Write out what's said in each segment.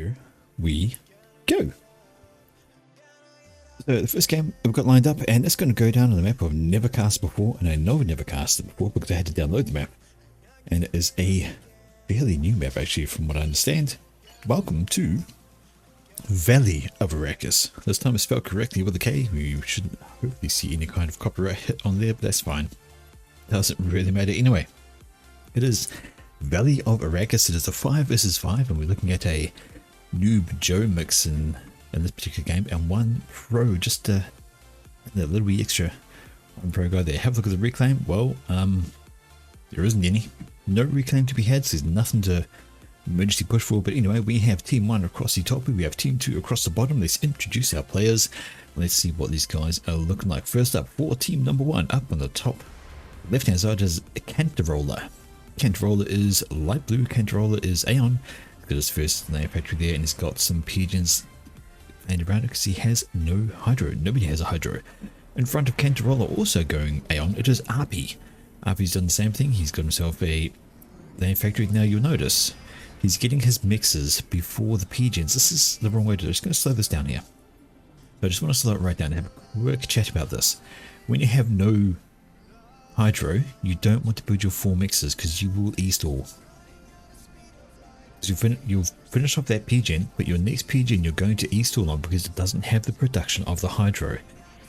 here we go. So the first game we've got lined up, and it's going to go down on the map I've never cast before, and I know I've never cast it before because I had to download the map. And it is a fairly new map actually from what I understand. Welcome to Valley of Arrakis. This time it's spelled correctly with a K. We shouldn't hopefully see any kind of copyright hit on there, but that's fine. Doesn't really matter anyway. It is Valley of Arrakis. It is a 5 versus 5, and we're looking at a noob Joe mix in this particular game, and one pro, just a little wee extra one pro guy there. Have a look at the reclaim. Well, there isn't any. No reclaim to be had, so there's nothing to emergency push for. But anyway, we have team 1 across the top, we have team 2 across the bottom. Let's introduce our players. Let's see what these guys are looking like. First up, for team number 1, up on the top left hand side is Cantarola. Cantarola is light blue. Cantarola is Aeon. Got his first layer factory there, and he's got some pigeons and around it because he has no hydro. Nobody has a hydro. In front of Cantarola, also going Aeon, it is Arpy. Arpy's done the same thing. He's got himself a layer factory. Now you'll notice he's getting his mixes before the pigeons. This is the wrong way to do it. I'm just going to slow this down here. So I just want to slow it right down and have a quick chat about this. When you have no hydro, you don't want to build your 4 mixes because you will e-stall. You'll finish off that pigeon, but your next pigeon you're going to e-stall on because it doesn't have the production of the hydro.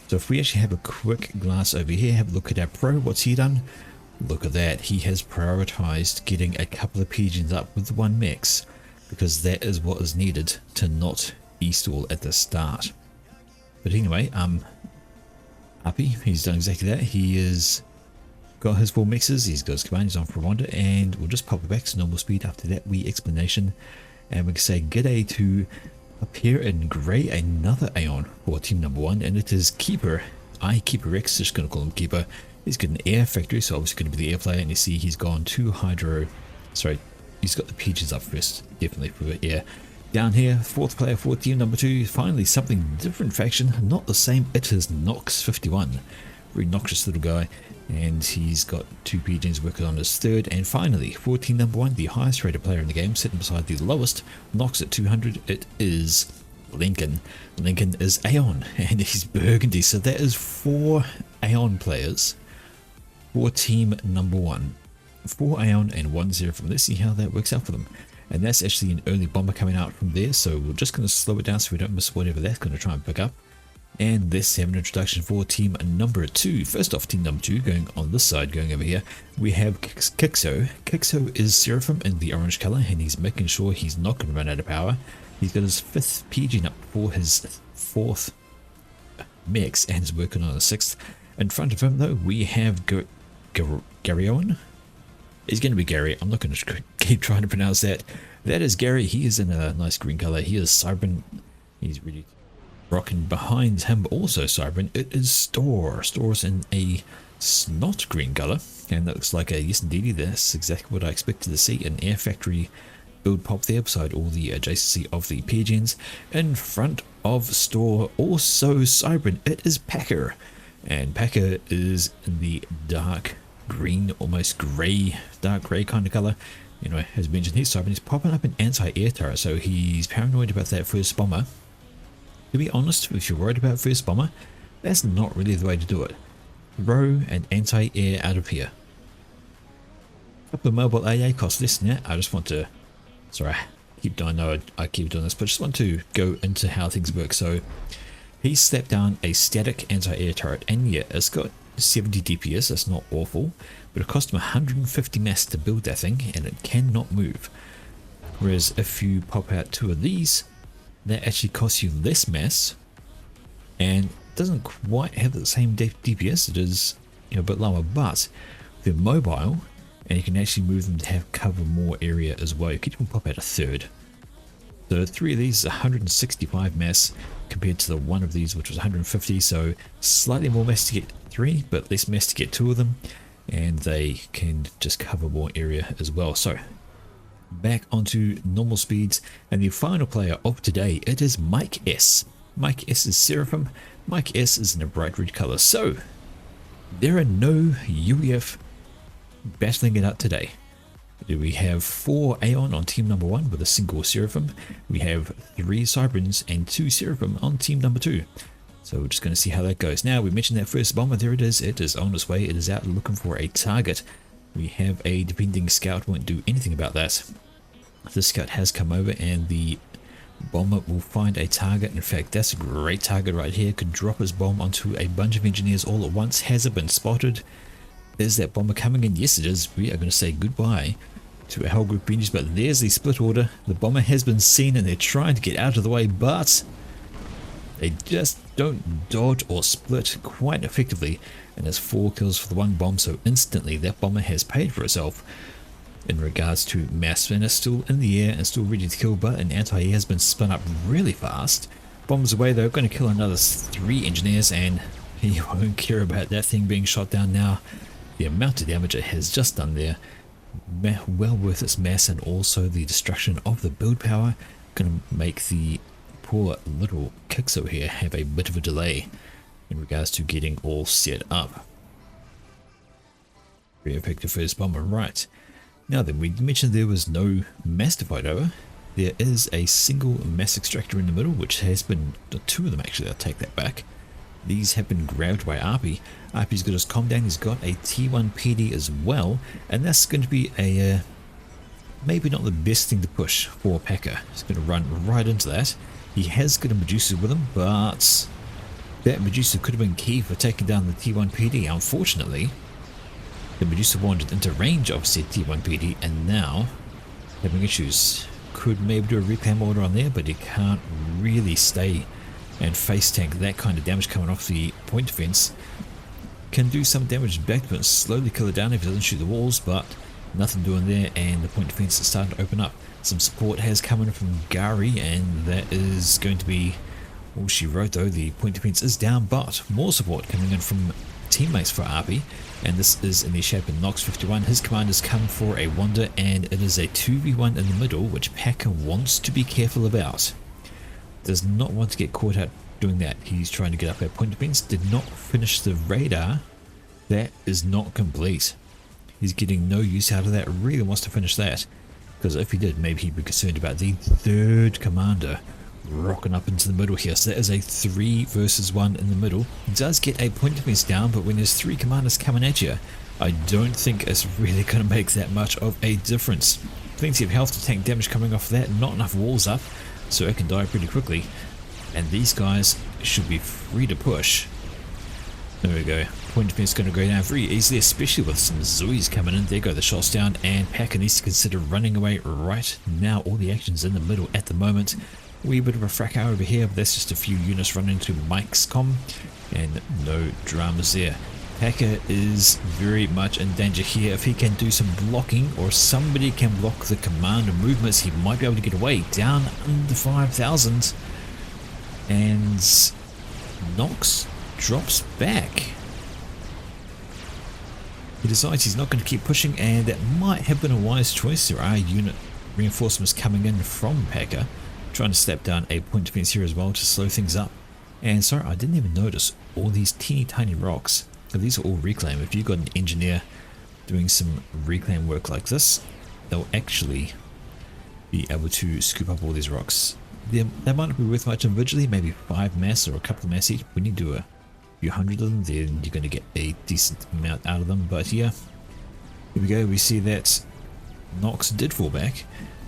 So if we actually have a quick glance over here, have a look at our pro, what's he done? Look at that, he has prioritized getting a couple of pigeons up with the 1 mix because that is what is needed to not e-stall at the start. But anyway, Happy, he's done exactly that. He is got his 4 mixes, he's got his command, he's on for a wander, and we'll just pop it back to normal speed after that wee explanation. And we can say g'day to appear in grey, another Aeon for team number 1, and it is Keeper. Keeper X, just going to call him Keeper. He's got an air factory, so obviously going to be the air player, and you see he's gone to hydro. Sorry, he's got the pigeons up first, definitely for the air. Down here, 4th player for team number 2, finally something different faction, not the same, it is Nox51. Very noxious little guy, and he's got 2 pigeons working on his 3rd. And finally, for team number 1, the highest rated player in the game, sitting beside the lowest, Nox at 200, it is Lincoln. Lincoln is Aeon, and he's Burgundy, so that is 4 Aeon players for team number 1. 4 Aeon and 1 Seraphim. Let's see how that works out for them. And that's actually an early bomber coming out from there, so we're just going to slow it down so we don't miss whatever that's going to try and pick up. And let's have an introduction for team number 2. First off, team number 2, going on this side, going over here, we have Kixo. Kixo is Seraphim in the orange color, and he's making sure he's not going to run out of power. He's got his 5th pigeon up for his 4th mix, and is working on a 6th. In front of him, though, we have Garyon. It's going to be Gary. I'm not going to keep trying to pronounce that. That is Gary. He is in a nice green color. He is Cybran. He's really rocking behind him, also Cybran. It is Store. Store's in a snot green color, and that looks like a yes indeedy. That's exactly what I expected to see. An air factory build pop there beside all the adjacency of the pigeons. In front of Store, also Cybran, it is Packer. And Packer is in the dark green, almost grey, dark grey kind of color. Anyway, as mentioned, he's Cybran. He's popping up an anti-air turret, so he's paranoid about that first bomber. To be honest, if you're worried about first bomber, that's not really the way to do it. Throw an anti-air out of here. A couple of mobile AA costs less than that. I just want to, sorry, I know I keep doing this, but I just want to go into how things work. So he slapped down a static anti-air turret, and yeah, it's got 70 DPS, that's not awful, but it cost him 150 mass to build that thing, and it cannot move. Whereas if you pop out 2 of these, that actually costs you less mass and doesn't quite have the same DPS. It is, you know, a bit lower, but they're mobile and you can actually move them to have cover more area as well. You can even pop out a 3rd. So 3 of these is 165 mass compared to the 1 of these, which was 150. So slightly more mass to get 3, but less mass to get 2 of them, and they can just cover more area as well. So back onto normal speeds, and the final player of today, it is Mike S. Mike S is Seraphim. Mike S is in a bright red color. So there are no UEF battling it out today. We have 4 Aeon on team number 1 with a single Seraphim. We have 3 Cyberns and 2 Seraphim on team number 2. So we're just going to see how that goes. Now, we mentioned that first bomber. There it is. It is on its way. It is out looking for a target. We have a depending scout. Won't do anything about that. This scout has come over and the bomber will find a target. In fact, that's a great target right here. Could drop his bomb onto a bunch of engineers all at once. Has it been spotted? Is that bomber coming in? Yes, it is. We are going to say goodbye to a whole group of engines, but there's the split order. The bomber has been seen and they're trying to get out of the way, but they just don't dodge or split quite effectively. And there's 4 kills for the 1 bomb, so instantly that bomber has paid for itself. In regards to mass, and is still in the air and still ready to kill, but an anti-air has been spun up really fast. Bombs away though, going to kill another 3 engineers, and he won't care about that thing being shot down now. The amount of damage it has just done there, well worth its mass, and also the destruction of the build power, going to make the poor little kicks over here have a bit of a delay in regards to getting all set up. Very effective first bomber, right. Now then, we mentioned there was no mass to fight over. There is a single mass extractor in the middle, which has been, 2 of them actually, I'll take that back. These have been grabbed by RP. RP's got his comm down, he's got a T1 PD as well, and that's going to be a, maybe not the best thing to push for Packer. He's going to run right into that. He has got a Medusa with him, but that Medusa could have been key for taking down the T1 PD. Unfortunately, the Medusa wandered into range of said T1 PD, and now having issues. Could maybe do a reclaim order on there, but he can't really stay and face tank that kind of damage coming off the point defense. Can do some damage back, but slowly kill it down if he doesn't shoot the walls, but nothing doing there, and the point defense is starting to open up. Some support has come in from Gari, and that is going to be all she wrote though. The point defense is down, but more support coming in from teammates for RP, and this is in the shape of Nox 51. His commanders come for a wander, and it is a 2v1 in the middle, which Packer wants to be careful about. Does not want to get caught out doing that. He's trying to get up that point defense. Did not finish the radar. That is not complete. He's getting no use out of that. Really wants to finish that, because if he did, maybe he'd be concerned about the 3rd commander rocking up into the middle here. So that is a 3 versus 1 in the middle. He does get a point defense down, but when there's 3 commanders coming at you, I don't think it's really going to make that much of a difference. Plenty of health to tank damage coming off that. Not enough walls up, so it can die pretty quickly. And these guys should be free to push. There we go. Point defense going to go down very easily, especially with some Zoes coming in. There go the shots down, and Packer needs to consider running away right now. All the action's in the middle at the moment. Wee bit of a fracas over here, but that's just a few units running into Mike's comm, and no dramas there. Packer is very much in danger here. If he can do some blocking, or somebody can block the commander movements, he might be able to get away. Down under 5,000, and Nox drops back. He decides he's not going to keep pushing, and that might have been a wise choice. There are unit reinforcements coming in from Packer, trying to slap down a point defense here as well to slow things up. And sorry, I didn't even notice all these teeny tiny rocks. These are all reclaim. If you've got an engineer doing some reclaim work like this, they'll actually be able to scoop up all these rocks. They might not be worth much individually, maybe 5 mass or a couple of mass each. When you do a few hundred of them, then you're going to get a decent amount out of them. But yeah, here we go. We see that Nox did fall back,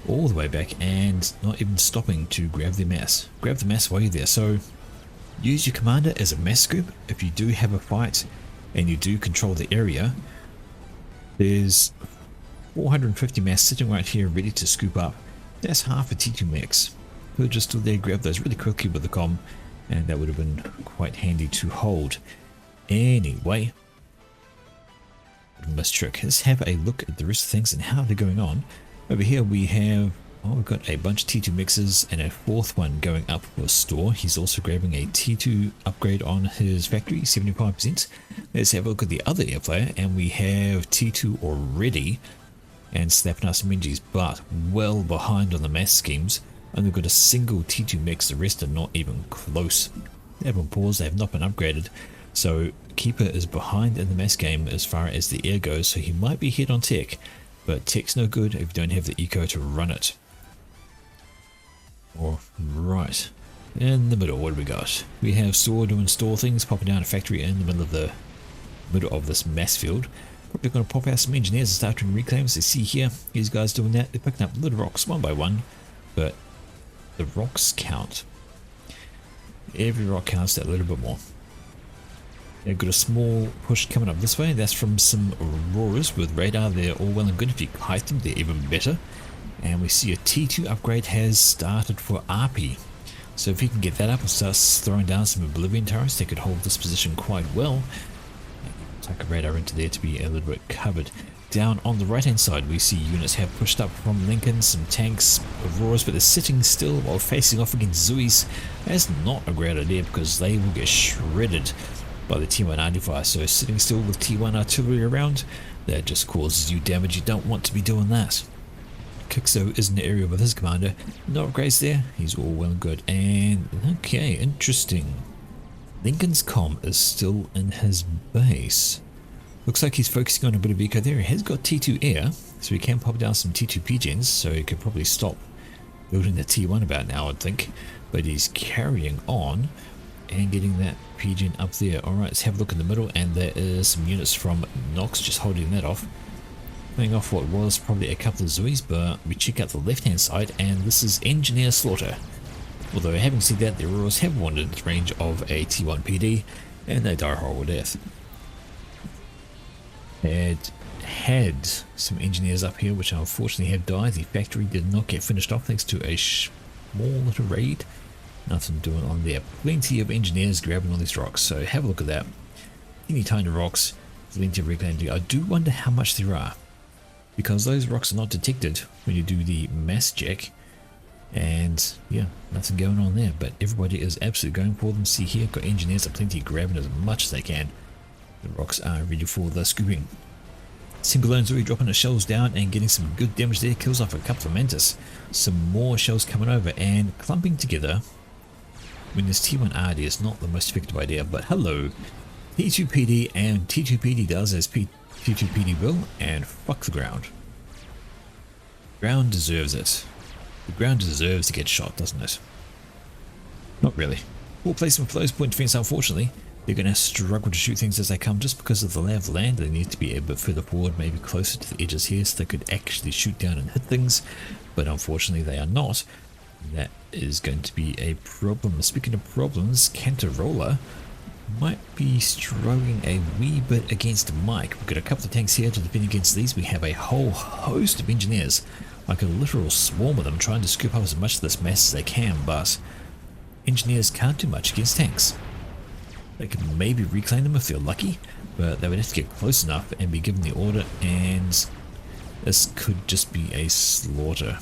all the way back, and not even stopping to grab the mass. Grab the mass while you're there. So use your commander as a mass scoop. If you do have a fight and you do control the area, there's 450 mass sitting right here ready to scoop up. That's half a T2 max. We'll just still there, grab those really quickly with the comm, and that would have been quite handy to hold. Anyway, must trick. Let's have a look at the rest of things and how they're going on. Over here we have, we've got a bunch of T2 mixes and a 4th one going up for store. He's also grabbing a T2 upgrade on his factory, 75%. Let's have a look at the other air player, and we have T2 already and slapping us some Minjis, but well behind on the mass schemes. Only got a single T2 mix, the rest are not even close. They haven't paused, they have not been upgraded. So Keeper is behind in the mass game as far as the air goes, so he might be hit on tech. but tech's no good if you don't have the eco to run it. All right, in the middle, what do we got? We have store to install things, popping down a factory in the middle of this mass field. Probably going to pop out some engineers and start doing reclaims. You see here, these guys doing that. They're picking up little rocks one by one, but the rocks count. Every rock counts that little bit more. They've got a small push coming up this way. That's from some Auroras with radar. They're all well and good. If you kite them, they're even better. And we see a T2 upgrade has started for RP. So if you can get that up and start throwing down some Oblivion turrets, they could hold this position quite well. Tuck a radar into there to be a little bit covered. Down on the right hand side, we see units have pushed up from Lincoln, some tanks, Auroras, but they're sitting still while facing off against Zuis. That's not a great idea because they will get shredded by the T1 artificer. So sitting still with T1 artillery around, that just causes you damage. You don't want to be doing that. Kixo is in the area with his commander. No upgrades there. He's all well and good. And okay, interesting. Lincoln's comm is still in his base. Looks like he's focusing on a bit of eco there. He has got T2 air, so he can pop down some T2 PGens, so he could probably stop building the T1 about now, I'd think. But he's carrying on and getting that PGen up there. Alright, let's have a look in the middle, and there is some units from Nox just holding that off. Playing off what was probably a couple of Zuis, but we check out the left hand side, and this is Engineer Slaughter. Although having said that, the Auroras have wandered into range of a T1 PD, and they die a horrible death. Had some engineers up here which unfortunately have died. The factory did not get finished off thanks to a small little raid. Nothing doing on there. Plenty of engineers grabbing all these rocks, so have a look at that. Any tiny rocks, plenty of reclaiming. I do wonder how much there are, because those rocks are not detected when you do the mass check. And yeah, nothing going on there, but everybody is absolutely going for them. See here, got engineers aplenty grabbing as much as they can. The rocks are ready for the scooping. Single lone Zuri dropping the shells down and getting some good damage there. Kills off a couple of Mantis. Some more shells coming over and clumping together. When this T1 RD is not the most effective idea, but hello. T2 PD, and T2 PD does as T2 PD will, and fuck the ground. Ground deserves it. The ground deserves to get shot, doesn't it? Not really. Poor placement for those point defense, unfortunately. They're going to struggle to shoot things as they come just because of the lay of the land. They need to be a bit further forward, maybe closer to the edges here, so they could actually shoot down and hit things. But unfortunately they are not. That is going to be a problem. Speaking of problems, Cantarola might be struggling a wee bit against Mike. We've got a couple of tanks here to defend against these. We have a whole host of engineers, like a literal swarm of them, trying to scoop up as much of this mass as they can, but engineers can't do much against tanks. They could maybe reclaim them if they're lucky, but they would have to get close enough and be given the order, and this could just be a slaughter.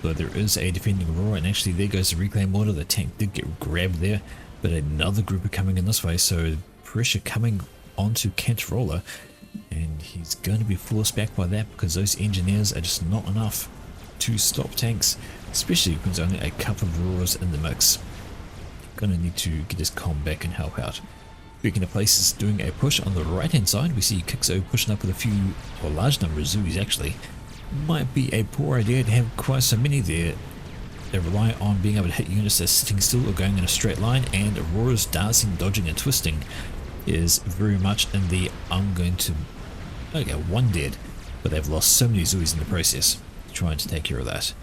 But there is a defending Aurora, and actually there goes the reclaim order. The tank did get grabbed there, but another group are coming in this way, so pressure coming onto Cantarola, and he's going to be forced back by that because those engineers are just not enough to stop tanks, especially when there's only a couple of Auroras in the mix. Gonna need to get his comm back and help out. Speaking of places doing a push on the right hand side, we see Kixo pushing up with a few, or a large number of Zuis actually. Might be a poor idea to have quite so many there. They rely on being able to hit units that are sitting still or going in a straight line, and Aurora's dancing, dodging and twisting is very much in the I'm going to... Okay, one dead, but they've lost so many Zuis in the process. Trying to take care of that.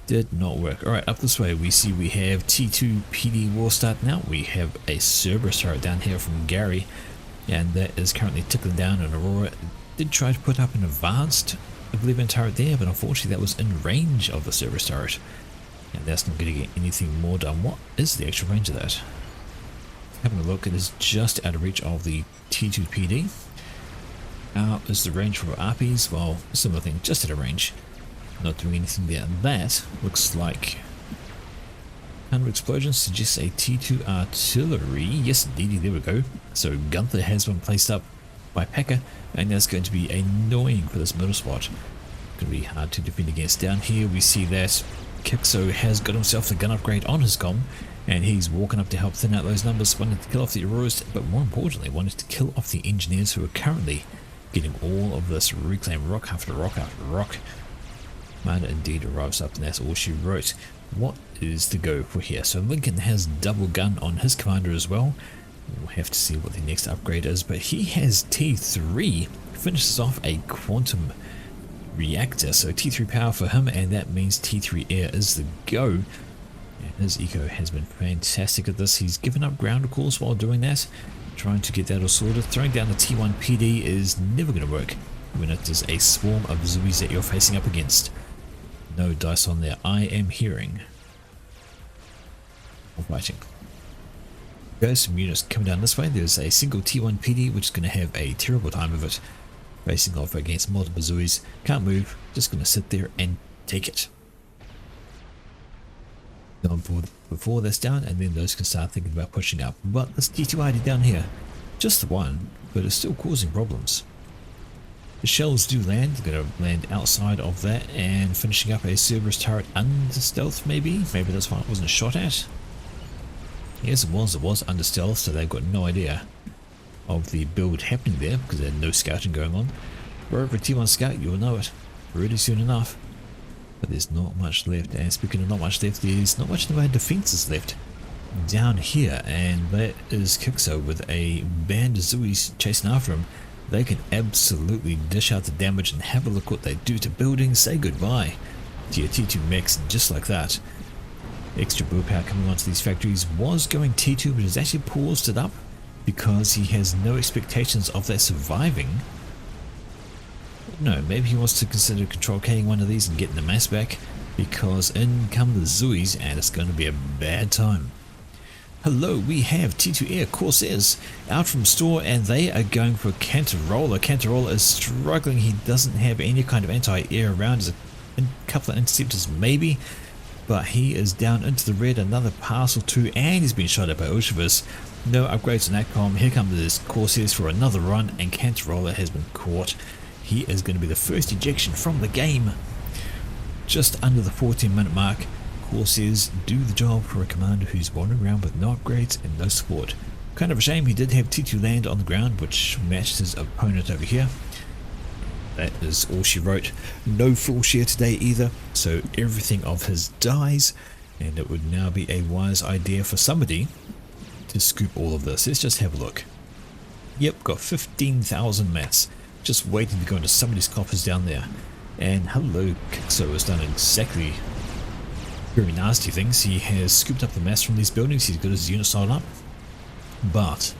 Did not work. Alright, up this way we see we have T2 PD war starting out. We have a Cerberus turret down here from Gary, and that is currently tickling down. And Aurora did try to put up an advanced Oblivion turret there, but unfortunately that was in range of the Cerberus turret, and that's not going to get anything more done. What is the actual range of that? Having a look, it is just out of reach of the T2 PD. How is the range for RPs? Well, similar thing, just out of range. Not doing anything there. That looks like 100 explosions suggests a T2 artillery. Yes, indeed, there we go. So Gunther has one placed up by Packer, and that's going to be annoying for this middle spot. Going to be hard to defend against. Down here we see that Kixo has got himself the gun upgrade on his comm, and he's walking up to help thin out those numbers, wanting to kill off the Auroras, but more importantly wanted to kill off the engineers who are currently getting all of this reclaimed rock after rock after rock. Commander indeed arrives up, and that's all she wrote. What is the go for here? So Lincoln has double gun on his commander as well. We'll have to see what the next upgrade is, but he has T3, finishes off a quantum reactor, so T3 power for him, and that means T3 air is the go. And his eco has been fantastic at this. He's given up ground of course while doing that, trying to get that all sorted. Throwing down the T1 PD is never going to work when it is a swarm of Zoomies that you're facing up against. No dice on there, I am hearing. Or fighting. There's some units coming down this way. There's a single T1 PD which is going to have a terrible time of it. Facing off against multiple Zoomies. Can't move, just going to sit there and take it. On board before that's down, and then those can start thinking about pushing up. But this T2ID down here, just the one, but it's still causing problems. The shells do land, they're going to land outside of that and finishing up a Cerberus turret under stealth maybe that's why it wasn't shot at. Yes, it was under stealth, so they've got no idea of the build happening there because there's no scouting going on. We're over a T1 scout, you'll know it really soon enough. But there's not much left, and speaking of not much left, there's not much in the way of defences left down here, and that is Kixo with a band of Zoomies chasing after him. They can absolutely dish out the damage and have a look what they do to buildings. Say goodbye to your T2 mechs just like that. Extra build power coming onto these factories was going T2, but has actually paused it up because he has no expectations of that surviving. No, maybe he wants to consider control K-ing one of these and getting the mass back, because in come the Zoomies and it's going to be a bad time. Hello, we have T2 Air Corsairs out from store, and they are going for Cantarola. Cantarola is struggling. He doesn't have any kind of anti-air around. There's a couple of interceptors maybe, but he is down into the red. Another parcel too, and he's been shot at by Oshivas. No upgrades on ATCOM. Here comes his Corsairs for another run, and Cantarola has been caught. He is going to be the first ejection from the game. Just under the 14-minute mark. Corsairs do the job for a commander who's wandering around with no upgrades and no support. Kind of a shame he did have T2 land on the ground, which matched his opponent over here. That is all she wrote. No full share today either, so everything of his dies, and it would now be a wise idea for somebody to scoop all of this. Let's just have a look. Yep, got 15,000 mass just waiting to go into somebody's coffers down there. And hello, Kixo has done exactly very nasty things. He has scooped up the mass from these buildings. He's got his unit sold up, but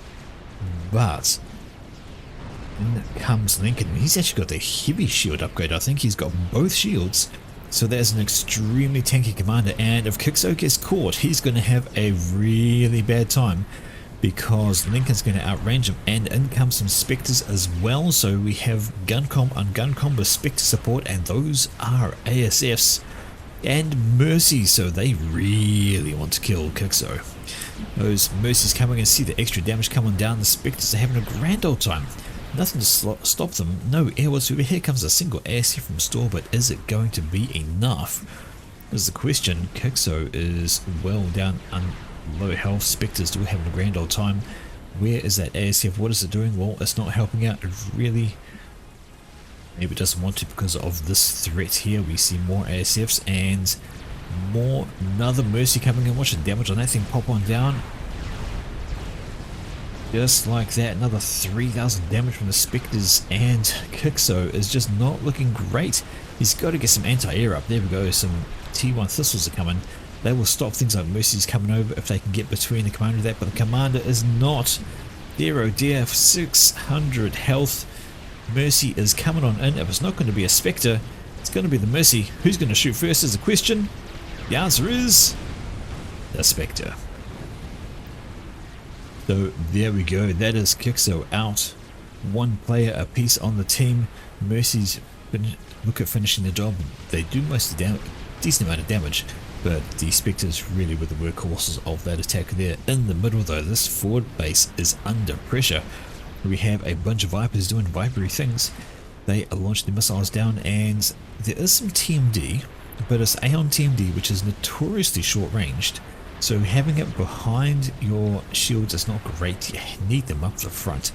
in comes Lincoln. He's actually got the heavy shield upgrade. I think he's got both shields, so there's an extremely tanky commander, and if Kixo gets caught, he's going to have a really bad time because Lincoln's going to outrange him, and in comes some Spectres as well. So we have Guncom on Guncom with Spectre support, and those are ASFs and Mercy, so they really want to kill Kixo. Those Mercies coming and see the extra damage coming down. The Spectres are having a grand old time. Nothing to stop them. No air whatsoever. Here comes a single ASF from store, but is it going to be enough? Is the question. Kixo is well down on low health. Spectres still having a grand old time. Where is that ASF? What is it doing? Well, it's not helping out. It really... maybe it doesn't want to because of this threat here. We see more ASFs and more. Another Mercy coming in. Watch the damage on that thing pop on down. Just like that, another 3,000 damage from the Spectres, and Kixo is just not looking great. He's got to get some anti-air up. There we go, some T1 Thistles are coming. They will stop things like Mercy's coming over if they can get between the commander of that, but the commander is not. Dear oh dear, 600 health. Mercy is coming on in. If it's not going to be a Spectre, it's going to be the Mercy. Who's going to shoot first is the question. The answer is the Spectre. So there we go, that is Kixo out. One player apiece on the team. Mercy's look at finishing the job. They do most of the damage, decent amount of damage, but the Spectres really were the workhorses of that attack there. In the middle though, this forward base is under pressure. We have a bunch of Vipers doing Vipery things. They are launching the missiles down, and there is some TMD, but it's Aeon TMD, which is notoriously short-ranged. So having it behind your shields is not great. You need them up the front,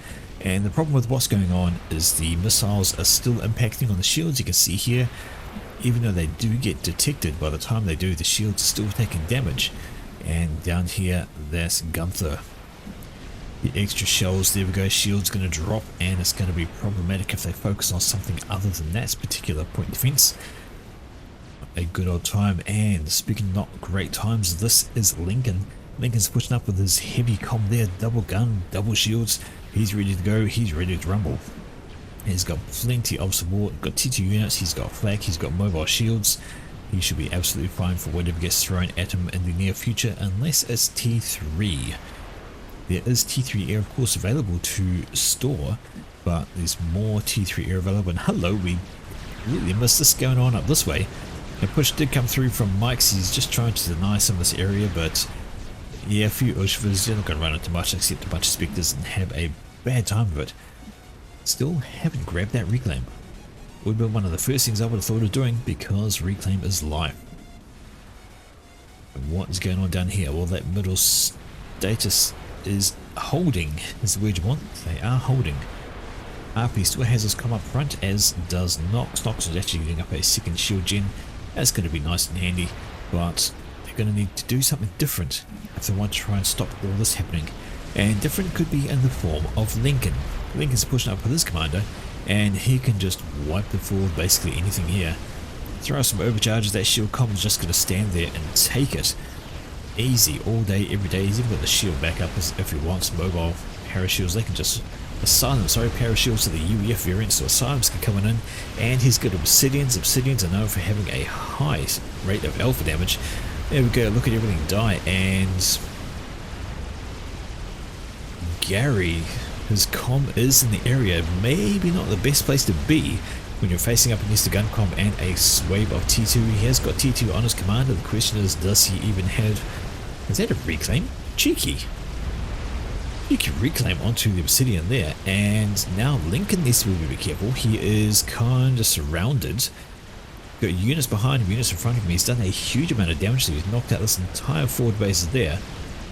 And the problem with what's going on is the missiles are still impacting on the shields. You can see here, even though they do get detected, by the time they do, the shields are still taking damage. And down here, that's Gunther. The extra shells, there we go, shield's going to drop, and it's going to be problematic if they focus on something other than that particular point defense. A good old time. And speaking of not great times, this is Lincoln. Lincoln's pushing up with his heavy comm there, double gun, double shields. He's ready to go, he's ready to rumble. He's got plenty of support, got T2 units, he's got flak, he's got mobile shields. He should be absolutely fine for whatever gets thrown at him in the near future, unless it's T3. There is T3 air, of course, available to store, but there's more T3 air available. And hello, we really missed this going on up this way. The push did come through from Mike's. He's just trying to deny some of this area, but yeah, a few Ushvas, you're not going to run into much except a bunch of Spectres and have a bad time of it. Still haven't grabbed that reclaim. Would have been one of the first things I would have thought of doing, because reclaim is life. And what is going on down here? Well, that middle status is holding, is the word you want. They are holding. RP still has us come up front, as does Nox. Nox is actually getting up a second shield gen. That's going to be nice and handy, but they're going to need to do something different if they want to try and stop all this happening. And different could be in the form of Lincoln. Lincoln's pushing up with his commander, and he can just wipe the floor with basically anything here. Throw some overcharges, that shield comm is just going to stand there and take it. Easy, all day, every day. He's even got the shield back up if he wants. Mobile parashields, they can just asylum, parashields to the UEF variant, so asylums can come in, and he's got obsidians. Obsidians are known for having a high rate of alpha damage. There we go, look at everything die, and Gary, his comm is in the area. Maybe not the best place to be when you're facing up against a gun comm and a wave of T2. He has got T2 on his commander. The question is, does he even have... Is that a reclaim? Cheeky. You can reclaim onto the obsidian there. And now Lincoln needs to be very careful. He is kind of surrounded. Got units behind him, units in front of him. He's done a huge amount of damage. So he's knocked out this entire forward base there.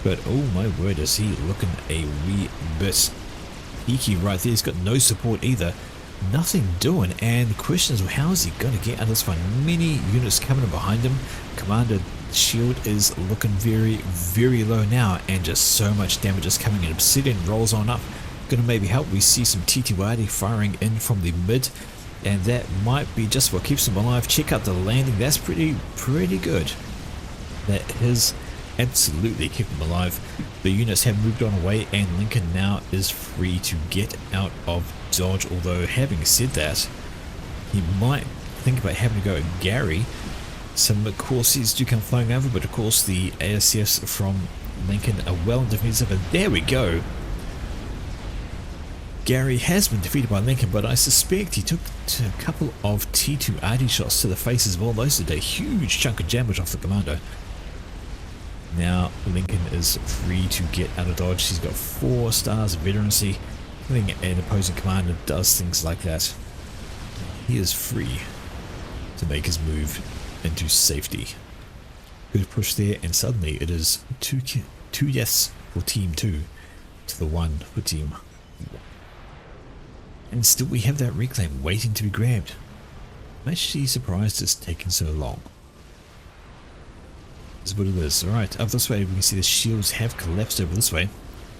But oh my word, is he looking a wee bit peaky right there. He's got no support either. Nothing doing, and the question is, well, how is he going to get out of this fight? Many units coming in behind him. Commander shield is looking very, very low now, and just so much damage is coming in. Obsidian rolls on up, going to maybe help. We see some TTYD firing in from the mid, and that might be just what keeps him alive. Check out the landing. That's pretty good. That is absolutely keep him alive. The units have moved on away, and Lincoln now is free to get out of dodge. Although, having said that, he might think about having to go at Gary. Some Corsies do come flying over, but of course the ASFs from Lincoln are well defensive, and there we go. Gary has been defeated by Lincoln, but I suspect he took a couple of T2 RD shots to the face as well. Those did a huge chunk of damage off the commander. Now Lincoln is free to get out of dodge. He's got 4 stars of veterancy. I think an opposing commander does things like that, he is free to make his move into safety. Good push there, and suddenly it is 2 deaths for team 2 to the 1 for team 1. And still we have that reclaim waiting to be grabbed. I'm actually surprised it's taken so long. Is what it is. Alright, up this way we can see the shields have collapsed over this way.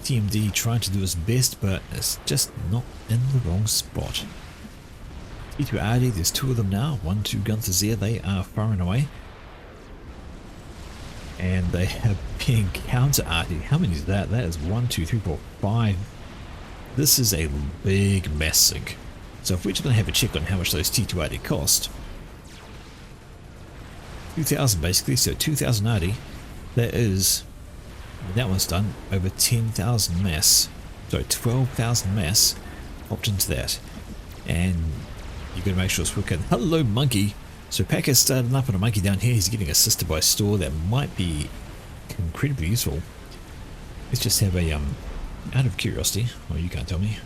TMD trying to do his best, but it's just not in the wrong spot. T2 RD, there's 2 of them now. 1, 2 Gunthers there, they are firing away. And they have being counter RD. How many is that? That is 1, 2, 3, 4, 5. This is a big mess sink. So if we're just going to have a check on how much those T2 RD cost. 2,000 basically, so 2,000 RD, that is, when that one's done, over 10,000 mass, sorry, 12,000 mass popped into that, and you've got to make sure it's working. Hello monkey! So Pack has started up on a monkey down here. He's getting assisted by a store that might be incredibly useful. Let's just have a, out of curiosity, well you can't tell me,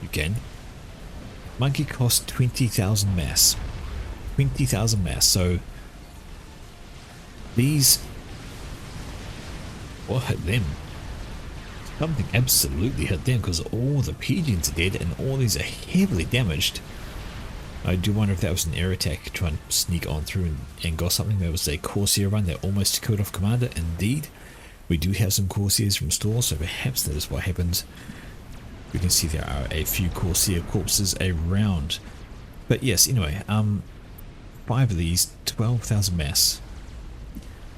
you can. Monkey costs 20,000 mass, 20,000 mass, so these, what hit them? Something absolutely hit them because all the pigeons are dead and all these are heavily damaged. I do wonder if that was an air attack trying to sneak on through and got something. That was a Corsair run that almost killed off Commander. Indeed, we do have some Corsairs from store, so perhaps that is what happened. We can see there are a few Corsair corpses around. But yes, anyway, 5 of these, 12,000 mass,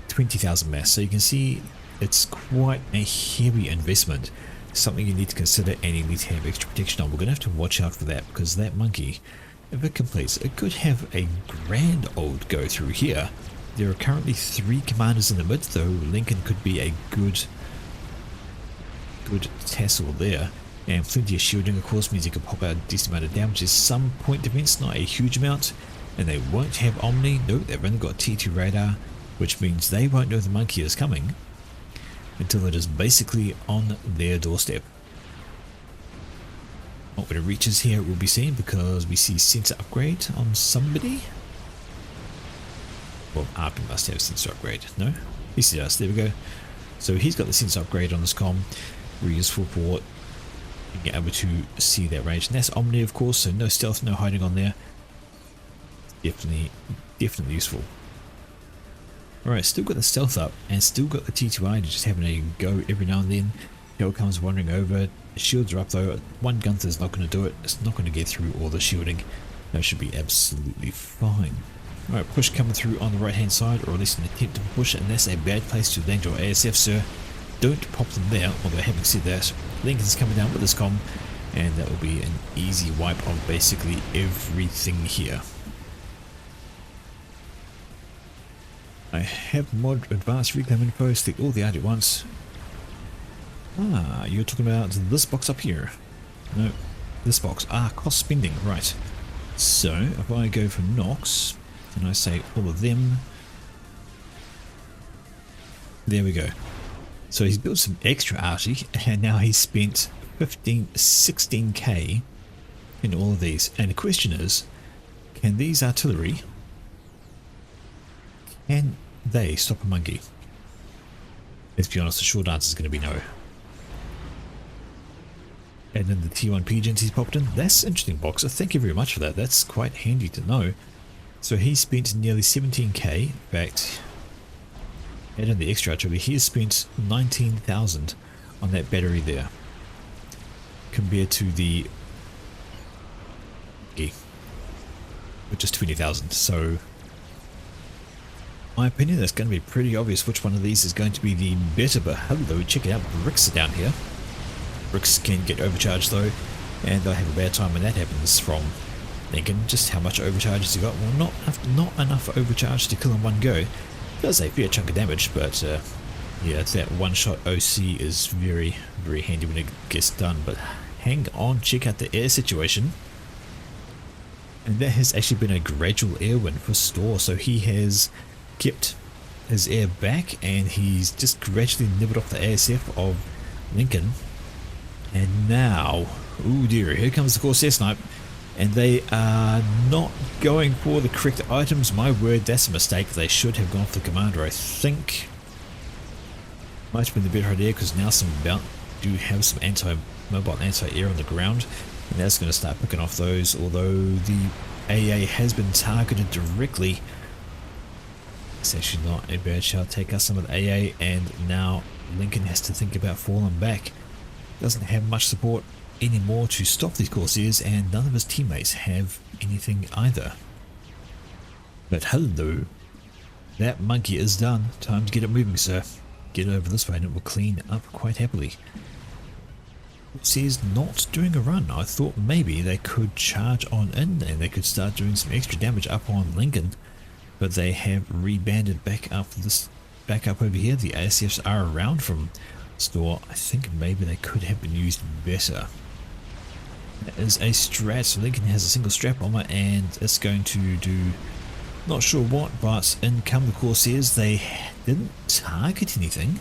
20,000 mass. So you can see it's quite a heavy investment. Something you need to consider and you need to have extra protection on. We're going to have to watch out for that because that monkey, if it completes, it could have a grand old go through here. There are currently 3 commanders in the mid, though Lincoln could be a good tassel there. And plenty of shielding, of course, means you can pop out a decent amount of damage. There's some point defense, not a huge amount. And they won't have Omni. No, they've only got T2 radar, which means they won't know the monkey is coming until it is basically on their doorstep. When it reaches here, it will be seen because we see sensor upgrade on somebody. Well, RP must have sensor upgrade. No? Yes, he does. There we go. So he's got the sensor upgrade on his comm. Very useful for being able to see that range. And that's Omni, of course, so no stealth, no hiding on there. Definitely useful. Alright, still got the stealth up and still got the T2I just having a go every now and then. Hell comes wandering over. Shields are up though. One Gunther is not going to do it. It's not going to get through all the shielding. That should be absolutely fine. Alright, push coming through on the right hand side, or at least an attempt to push, and that's a bad place to land your ASF, sir. Don't pop them there, although having said that, Lincoln's coming down with his comm, and that will be an easy wipe of basically everything here. I have mod advanced reclaim info, select all the art at once. Ah, you're talking about this box up here. No, this box. Ah, cost spending, right. So, if I go for Nox, and I say all of them, there we go. So he's built some extra arty, and now he's spent 16k in all of these. And the question is, can these artillery, can they stop a monkey? Let's be honest, the short answer is going to be no. And then the T1 pigeons he's popped in. That's an interesting boxer. Thank you very much for that. That's quite handy to know. So he spent nearly 17k. In fact, add in the extra artillery, he has spent 19,000 on that battery there. Compared to the which is 20,000. So my opinion, that's going to be pretty obvious which one of these is going to be the better. But hello, check it out, bricks are down here. Bricks can get overcharged though, and they'll have a bad time when that happens from Lincoln. Just how much overcharge has he got? Well, not enough overcharge to kill in one go. Does a fair chunk of damage, but yeah, that one-shot OC is very, very handy when it gets done. But hang on, check out the air situation. And that has actually been a gradual air win for Store, so he has kept his air back and he's just gradually nibbled off the ASF of Lincoln. And now, oh dear, here comes the Corsair snipe, and they are not going for the correct items. My word, that's a mistake. They should have gone for the commander, I think. Might have been the better idea, because now some about do have some anti-mobile anti-air on the ground, and that's going to start picking off those, although the AA has been targeted directly. It's actually not a bad shot. Take out some of the AA, and now Lincoln has to think about falling back. Doesn't have much support anymore to stop these Corsairs, and none of his teammates have anything either. But hello, that monkey is done. Time to get it moving, sir. Get over this way and it will clean up quite happily. Corsairs not doing a run. I thought maybe they could charge on in and they could start doing some extra damage up on Lincoln, but they have rebanded back up over here. The ASFs are around from Store. I think maybe they could have been used better. That is a strat. So Lincoln has a single strap bomber and it's going to do not sure what, but in come the Corsairs. They didn't target anything.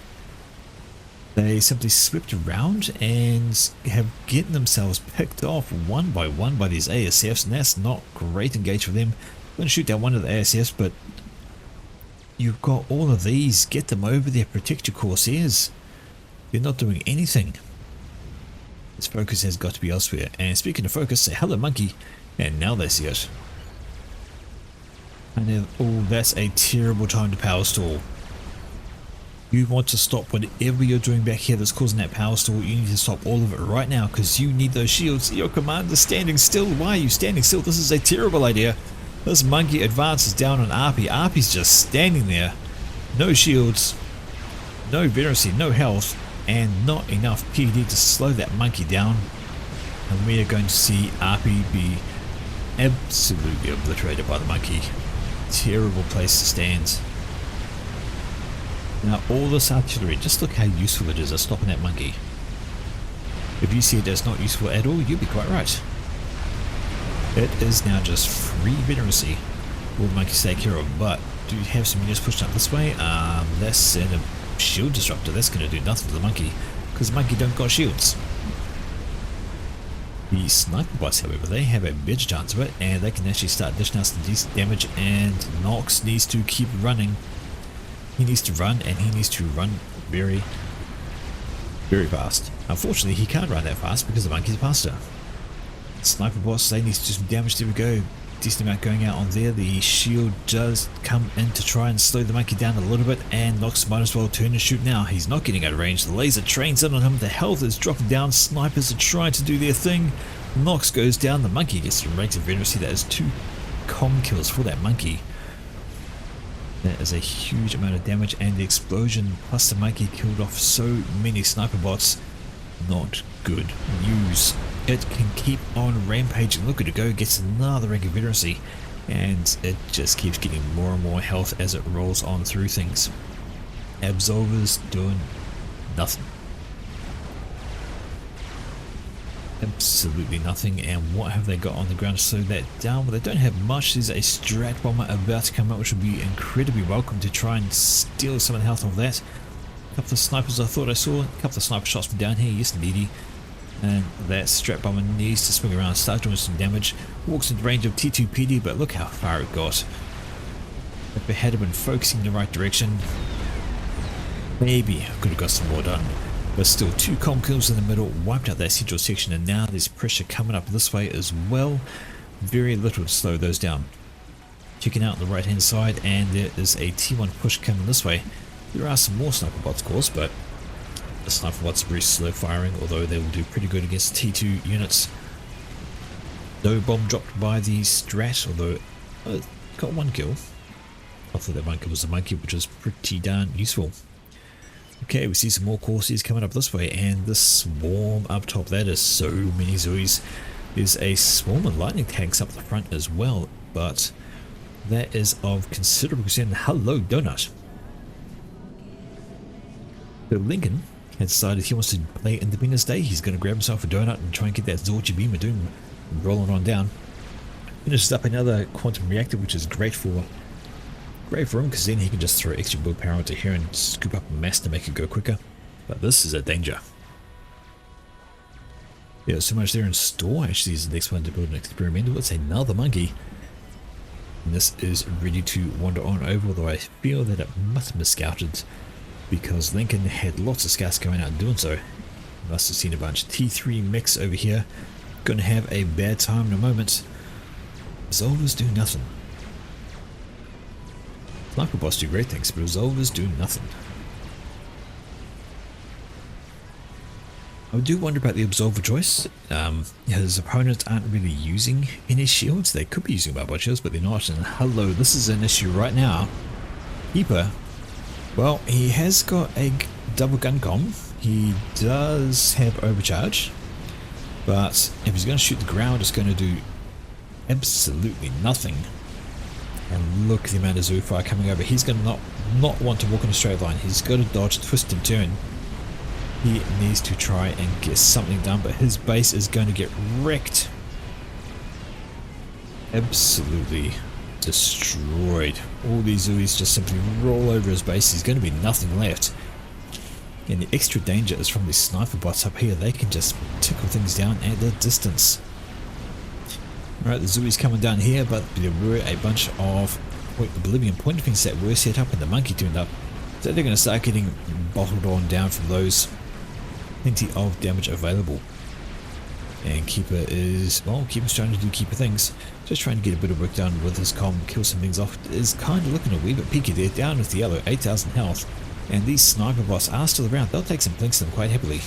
They simply swept around and have getting themselves picked off one by these ASFs, and that's not great engage for them. I'm going to shoot down one of the ASFs, but you've got all of these. Get them over there, protect your Corsairs. They're not doing anything. His focus has got to be elsewhere. And speaking of focus, say hello monkey. And now they see it. And then, oh, that's a terrible time to power stall. You want to stop whatever you're doing back here that's causing that power stall. You need to stop all of it right now because you need those shields. Your commander's standing still. Why are you standing still? This is a terrible idea. This monkey advances down on Arpy. Arpy's just standing there. No shields, no veterancy, no health, and not enough PD to slow that monkey down. And we are going to see Arpy be absolutely obliterated by the monkey. Terrible place to stand. Now all this artillery, just look how useful it is at stopping that monkey. If you see it as not useful at all, you'll be quite right. It is now just free veterancy. All the monkeys take care of, but do you have some units pushed up this way? That's in a shield disruptor. That's going to do nothing to the monkey, because the monkey don't got shields. The sniper bots, however, they have a better chance of it, and they can actually start dishing out some decent damage, and Nox needs to keep running. He needs to run, and he needs to run very, very fast. Unfortunately, he can't run that fast because the monkey's faster. Sniper bots, they need to do some damage. There we go. Decent amount going out on there. The shield does come in to try and slow the monkey down a little bit, and Nox might as well turn and shoot now. He's not getting out of range. The laser trains in on him. The health is dropping down. Snipers are trying to do their thing. Nox goes down. The monkey gets some rated veterancy. That is 2 com kills for that monkey. That is a huge amount of damage, and the explosion plus the monkey killed off so many sniper bots. Not good news. It can keep on rampaging. Look at it go, gets another rank of veterancy, and it just keeps getting more and more health as it rolls on through things. Absolvers doing nothing. Absolutely nothing. And what have they got on the ground to slow that down? Well, they don't have much. There's a strat bomber about to come out, which will be incredibly welcome to try and steal some of the health of that. A couple of snipers I thought I saw. A couple of sniper shots from down here. Yes, indeedy. And that strat bomber needs to swing around and start doing some damage. Walks into range of T2 PD, but look how far it got. If it had been focusing in the right direction, maybe I could have got some more done. But still, 2 com kills in the middle, wiped out that central section, and now there's pressure coming up this way as well. Very little to slow those down. Checking out the right hand side, and there is a T1 push coming this way. There are some more sniper bots, of course, but the sniper bots are very slow firing, although they will do pretty good against T2 units. No bomb dropped by the strat, although got 1 kill. I thought that 1 kill was a monkey, which was pretty darn useful. Okay, we see some more courses coming up this way, and this swarm up top, that is so many Zoes. There's a swarm of lightning tanks up the front as well, but that is of considerable concern. Hello, Donut. So Lincoln has decided he wants to play Independence Day. He's going to grab himself a donut and try and get that Zorchi Beam of Doom rolling on down. Finishes up another quantum reactor, which is great for him, because then he can just throw extra build power into here and scoop up a mass to make it go quicker. But this is a danger. Yeah, so much there in store. Actually, is the next one to build an experimental. It's another monkey. And this is ready to wander on over, although I feel that it must have been scouted, because Lincoln had lots of scouts going out and doing so. Must have seen a bunch. T3 mix over here. Gonna have a bad time in a moment. Resolvers do nothing. Sniper bots do great things, but resolvers do nothing. I do wonder about the Absolver choice. His opponents aren't really using any shields. They could be using barbed shields, but they're not. And hello, this is an issue right now. Keeper, well, he has got a double gun com. He does have overcharge, but if he's going to shoot the ground, it's going to do absolutely nothing. And look at the amount of Zoo fire coming over. He's going to not want to walk in a straight line. He's got to dodge, twist and turn. He needs to try and get something done, but his base is going to get wrecked. Absolutely destroyed. All these Zooies just simply roll over his base. There's going to be nothing left. And the extra danger is from these sniper bots up here. They can just tickle things down at a distance. Alright, the Zooies coming down here, but there were a bunch of Oblivion point things that were set up and the monkey turned up. So they're going to start getting bottled on down from those. Plenty of damage available. And Keeper is, well, Keeper's trying to do Keeper things. Just trying to get a bit of work done with his comm, kill some things off. Is kind of looking a wee bit peaky there, down with the yellow, 8,000 health. And these sniper bots are still around. They'll take some blinks them quite happily.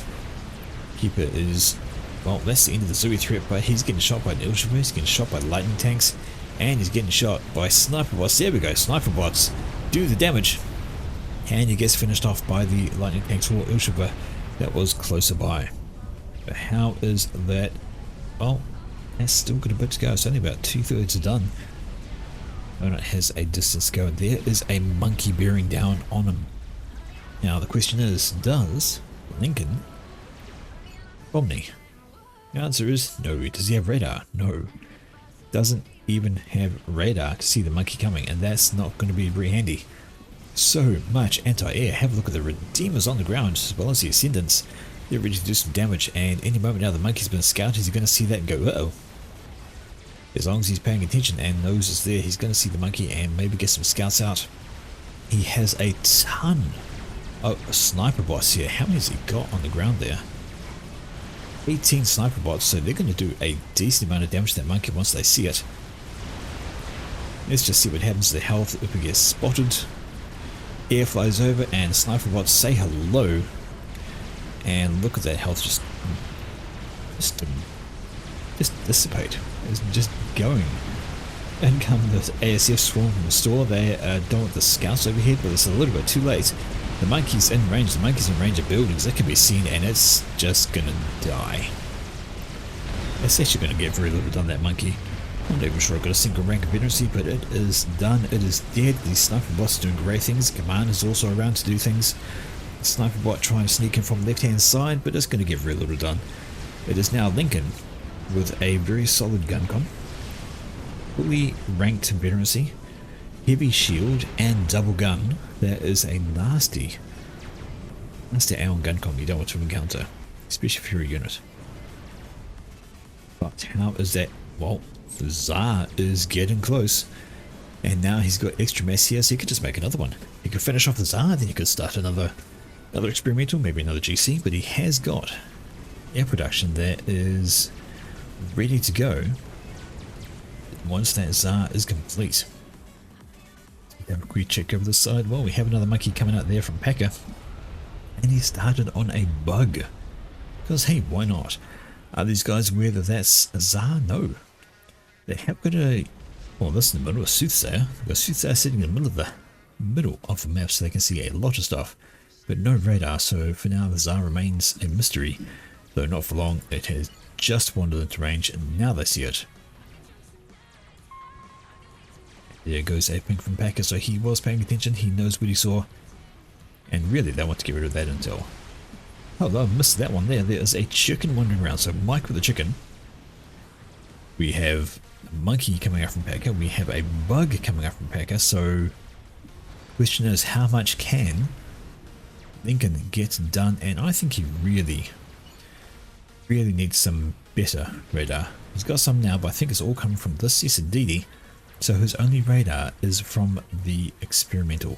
Keeper is, well, that's the end of the Zooey threat, but he's getting shot by an Ilshipper, he's getting shot by lightning tanks, and he's getting shot by sniper bots. There we go, sniper bots do the damage. And he gets finished off by the lightning tanks or Ilshipper that was closer by. But how is that? Well, that's still got a bit to go. It's only about 2/3 done. Donut has a distance to go. There is a monkey bearing down on him. Now the question is, does Lincoln Omni? The answer is no. Does he have radar? No. Doesn't even have radar to see the monkey coming, and that's not going to be very handy. So much anti-air. Have a look at the Redeemers on the ground as well as the Ascendants. They're ready to do some damage, and any moment now the monkey's been scouted, he's going to see that and go, uh-oh. As long as he's paying attention and knows it's there, he's going to see the monkey and maybe get some scouts out. He has a ton of sniper bots here. How many has he got on the ground there? 18 sniper bots, so they're going to do a decent amount of damage to that monkey once they see it. Let's just see what happens to the health if we get spotted. Air flies over and sniper bots say hello. And look at that health just dissipate. It's just going. And come the ASF swarm from the store. They don't want the scouts overhead, but it's a little bit too late. The monkey's in range. The monkey's in range of buildings. It can be seen, and it's just gonna die. It's actually gonna get very little done, that monkey. I'm not even sure I've got a single rank of veterancy, but it is done. It is dead. The sniper bot's doing great things. Command is also around to do things. The sniper bot trying to sneak in from the left hand side, but it's going to get very little done. It is now Lincoln with a very solid gun com, fully ranked veterancy, heavy shield, and double gun. That is a nasty Aeon gun com you don't want to encounter, especially if you're a unit. But how is that? Well, the Tsar is getting close, and now he's got extra mass here, so he could just make another one. He could finish off the Tsar, then he could start another experimental, maybe another GC, but he has got air production that is ready to go once that Tsar is complete. Have a quick check over the side. Well, we have another monkey coming out there from Packer, and he started on a bug because hey, why not? Are these guys aware that that's a Tsar? No. They have got a, well, this is in the middle of Soothsayer. They've got Soothsayer sitting in the middle of the map, so they can see a lot of stuff, but no radar. So for now the Tsar remains a mystery, though not for long. It has just wandered into range and now they see it. There goes a ping from Packer, so he was paying attention, he knows what he saw, and really they want to get rid of that intel. Oh, I missed that one there. There is a chicken wandering around, so Mike with the chicken. We have a monkey coming out from Packer, we have a bug coming out from Packer, so the question is how much can Lincoln get done, and I think he really needs some better radar. He's got some now, but I think it's all coming from this Cesadidi. So his only radar is from the experimental.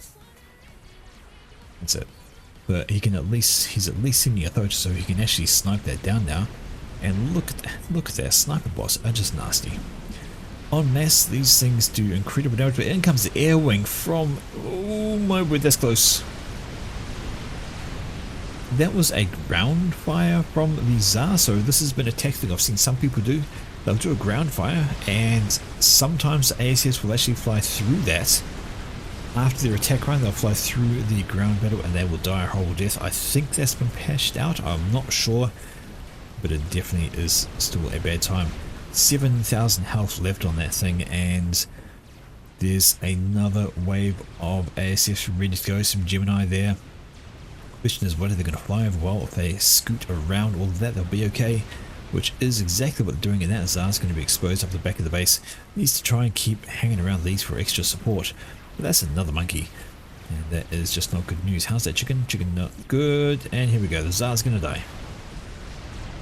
That's it. But he can he's at least sending authority, so he can actually snipe that down now. And look at that, sniper bots are just nasty. En masse, these things do incredible damage, but in comes the air wing from, oh my word, that's close. That was a ground fire from the Tsar, so this has been a tactic I've seen some people do. They'll do a ground fire, and sometimes ASS will actually fly through that. After their attack run, they'll fly through the ground battle and they will die a horrible death. I think that's been patched out, I'm not sure, but it definitely is still a bad time. 7,000 health left on that thing, and there's another wave of ASS ready to go. Some Gemini there. Question is, what are they going to fly over? Well, if they scoot around all of that, they'll be okay, which is exactly what they're doing, and that Tsar's going to be exposed up the back of the base. Needs to try and keep hanging around these for extra support. But that's another monkey, and that is just not good news. How's that chicken? Chicken not good, and here we go. The Tsar's going to die.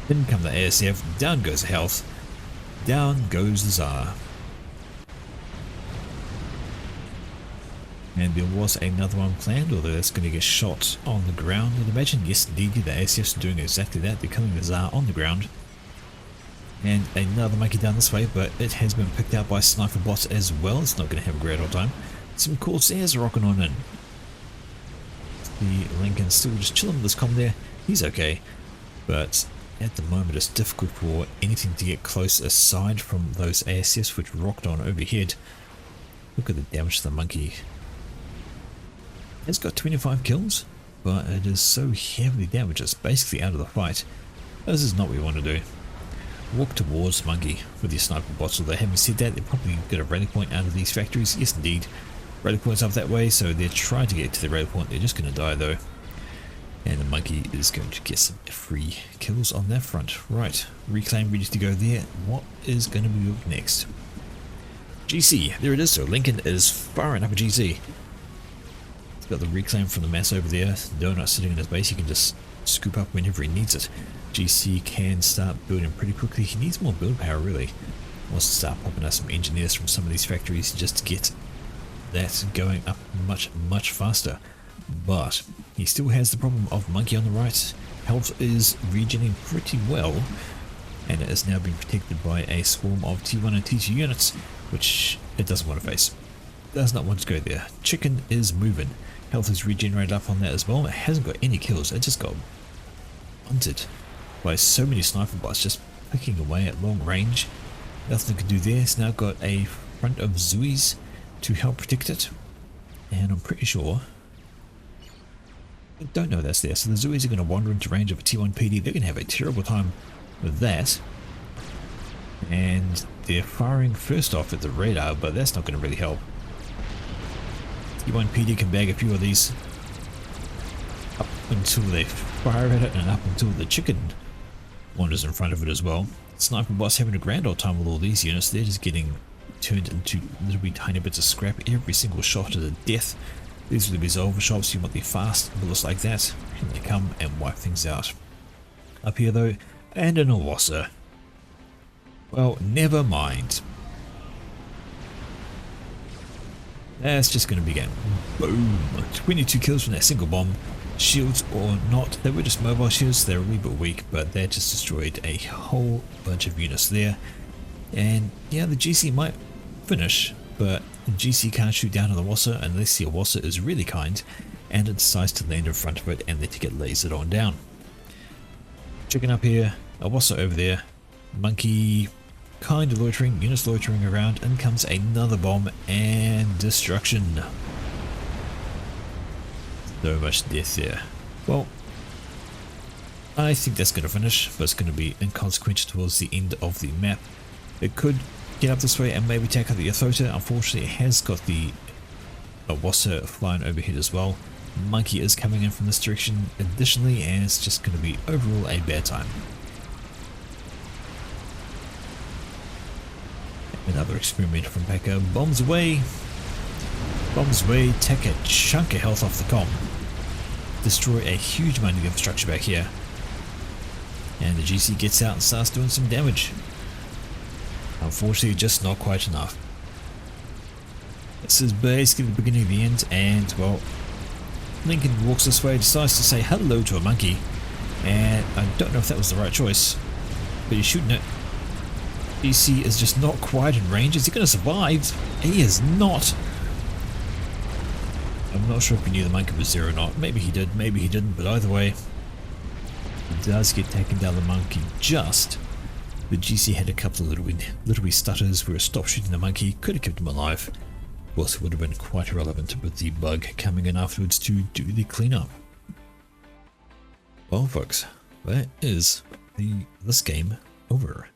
In come the ASF, down goes the health, down goes the Tsar. And there was another one planned, although that's going to get shot on the ground. I'd imagine, yes indeed, the ASF's doing exactly that. They're killing the Tsar on the ground. And another monkey down this way, but it has been picked out by sniper bots as well. It's not going to have a great old time. Some Corsairs rocking on in. The Lincoln still just chilling with this comm there. He's okay, but at the moment it's difficult for anything to get close aside from those ASFs which rocked on overhead. Look at the damage to the monkey. It's got 25 kills, but it is so heavily damaged it's basically out of the fight. This is not what we want to do. Walk towards monkey with your sniper bots, although having said that, they're probably get a rally point out of these factories. Yes indeed, rally points up that way, so they're trying to get to the rally point. They're just going to die though. And the monkey is going to get some free kills on that front. Right, reclaim ready to go there. What is going to be next? GC, there it is. So Lincoln is firing up a GC. He's got the reclaim from the mass over there. Donut sitting in his base, he can just scoop up whenever he needs it. GC can start building pretty quickly. He needs more build power really. He wants to start popping out some engineers from some of these factories just to get that going up much faster. But he still has the problem of monkey on the right. Health is regening pretty well, and it is now being protected by a swarm of T1 and T2 units, which it doesn't want to face. Does not want to go there. Chicken is moving. Health is regenerated up on that as well. It hasn't got any kills. It just got hunted by so many sniper bots just picking away at long range. Nothing it can do there. It's now got a front of Zuis to help protect it, and I'm pretty sure I don't know that's there. So the Zuis are going to wander into range of a T1 PD. They're going to have a terrible time with that, and they're firing first off at the radar, but that's not going to really help. T1 PD can bag a few of these up until they fire at it, and up until the chicken wanders in front of it as well. Sniper bots having a grand old time with all these units. They're just getting turned into little wee tiny bits of scrap. Every single shot is a death. These are the resolver shops. You want the fast bullets like that, and they come and wipe things out. Up here though, and an Awassa. Well, never mind. That's just going to begin. Boom! 22 kills from that single bomb. Shields or not, they were just mobile shields. They're a wee bit weak, but they just destroyed a whole bunch of units there. And yeah, the GC might finish, but the GC can't shoot down on the Awassa unless the Awassa is really kind and it decides to land in front of it and then to get lasered on down. Chicken up here, Awassa over there, monkey kind of loitering, units loitering around, and comes another bomb and destruction. So much death there. Well, I think that's going to finish, but it's going to be inconsequential towards the end of the map. It could get up this way and maybe take out the Athota. Unfortunately, it has got the Awassa flying overhead as well. Monkey is coming in from this direction additionally, and it's just going to be overall a bad time. Another experiment from Packer. Bombs away. Bombs away. Take a chunk of health off the comm. Destroy a huge amount of infrastructure back here. And the GC gets out and starts doing some damage. Unfortunately, just not quite enough. This is basically the beginning of the end, and well, Lincoln walks this way, decides to say hello to a monkey, and I don't know if that was the right choice, but he's shooting it. GC is just not quite in range. Is he going to survive? He is not. I'm not sure if he knew the monkey was there or not. Maybe he did, maybe he didn't, but either way, he does get taken down the monkey just. The GC had a couple of little wee stutters where it stopped shooting the monkey, could have kept him alive. Of course, it would have been quite irrelevant with the bug coming in afterwards to do the cleanup. Well folks, that is this game over.